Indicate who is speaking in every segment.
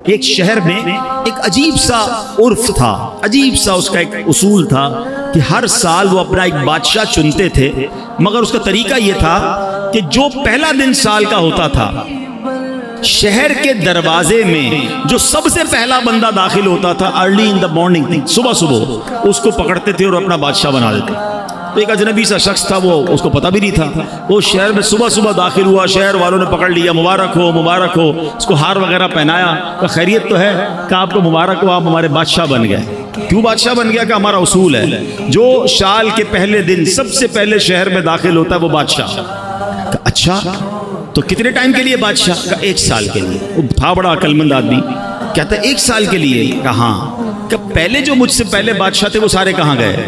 Speaker 1: ایک شہر میں ایک عجیب سا عرف تھا، عجیب سا اس کا ایک اصول تھا کہ ہر سال وہ اپنا ایک بادشاہ چنتے تھے، مگر اس کا طریقہ یہ تھا کہ جو پہلا دن سال کا ہوتا تھا، شہر کے دروازے میں جو سب سے پہلا بندہ داخل ہوتا تھا ارلی ان دا مارننگ، صبح صبح اس کو پکڑتے تھے اور اپنا بادشاہ بنا دیتے۔ تو ایک اجنبی سا شخص تھا، وہ اس کو پتہ بھی نہیں تھا، وہ شہر میں صبح صبح داخل ہوا، شہر والوں نے پکڑ لیا، مبارک ہو مبارک ہو، اس کو ہار وغیرہ پہنایا، کہ خیریت تو ہے، کہ آپ کو مبارک ہو، آپ ہمارے بادشاہ بن گئے۔ کیوں بادشاہ بن گیا؟ کہ ہمارا اصول ہے جو سال کے پہلے دن سب سے پہلے شہر میں داخل ہوتا ہے وہ بادشاہ۔ کہ اچھا تو کتنے ٹائم کے لیے بادشاہ؟ کا 1 سال کے لیے۔ وہ تھا بڑا عقل مند آدمی، کہتا ہے 1 سال کے لیے؟ کہاں؟ کہ پہلے جو مجھ سے پہلے بادشاہ تھے وہ سارے کہاں گئے؟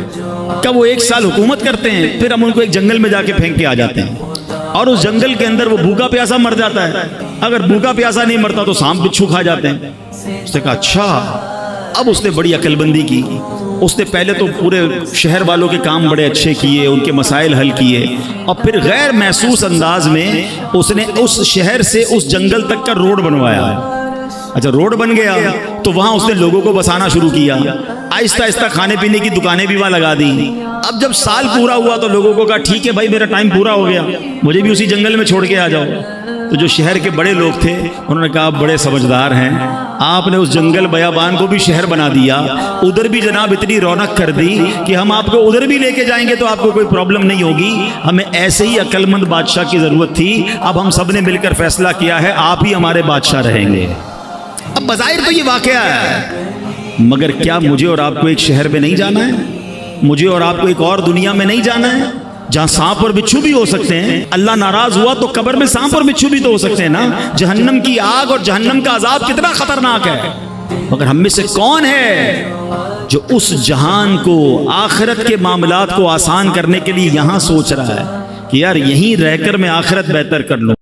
Speaker 1: کہ وہ 1 سال حکومت کرتے ہیں، پھر ہم ان کو ایک جنگل میں جا کے پھینک کے آ جاتے ہیں، اور اس جنگل کے اندر وہ بھوکا پیاسا مر جاتا ہے، اگر بھوکا پیاسا نہیں مرتا تو سانپ بچھو کھا جاتے ہیں۔ اس نے کہا اچھا۔ اب اس نے بڑی عقل بندی کی، اس نے پہلے تو پورے شہر والوں کے کام بڑے اچھے کیے، ان کے مسائل حل کیے، اور پھر غیر محسوس انداز میں اس نے اس شہر سے اس جنگل تک کا روڈ بنوایا۔ اچھا روڈ بن گیا تو وہاں اس نے لوگوں کو بسانا شروع کیا، آہستہ آہستہ کھانے پینے کی دکانیں بھی وہاں لگا دی۔ اب جب سال پورا ہوا تو لوگوں کو کہا ٹھیک ہے بھائی میرا ٹائم پورا ہو گیا، مجھے بھی اسی جنگل میں چھوڑ کے آ جاؤ۔ تو جو شہر کے بڑے لوگ تھے انہوں نے کہا آپ بڑے سمجھدار ہیں، آپ نے اس جنگل بیابان کو بھی شہر بنا دیا، ادھر بھی جناب اتنی رونق کر دی کہ ہم آپ کو ادھر بھی لے کے جائیں گے تو آپ کو کوئی پرابلم نہیں ہوگی۔ ہمیں ایسے ہی عقل مند بادشاہ کی ضرورت تھی، اب ہم سب نے مل کر فیصلہ کیا ہے آپ ہی ہمارے بادشاہ رہیں گے۔ اب بظاہر تو یہ واقعہ ہے، مگر کیا مجھے اور آپ کو ایک شہر میں نہیں جانا ہے؟ مجھے اور آپ کو ایک اور دنیا میں نہیں جانا ہے جہاں سانپ اور بچھو بھی ہو سکتے ہیں؟ اللہ ناراض ہوا تو قبر میں سانپ اور بچھو بھی تو ہو سکتے ہیں نا۔ جہنم کی آگ اور جہنم کا عذاب کتنا خطرناک ہے، مگر ہم میں سے کون ہے جو اس جہان کو، آخرت کے معاملات کو آسان کرنے کے لیے یہاں سوچ رہا ہے کہ یار یہیں رہ کر میں آخرت بہتر کر لوں۔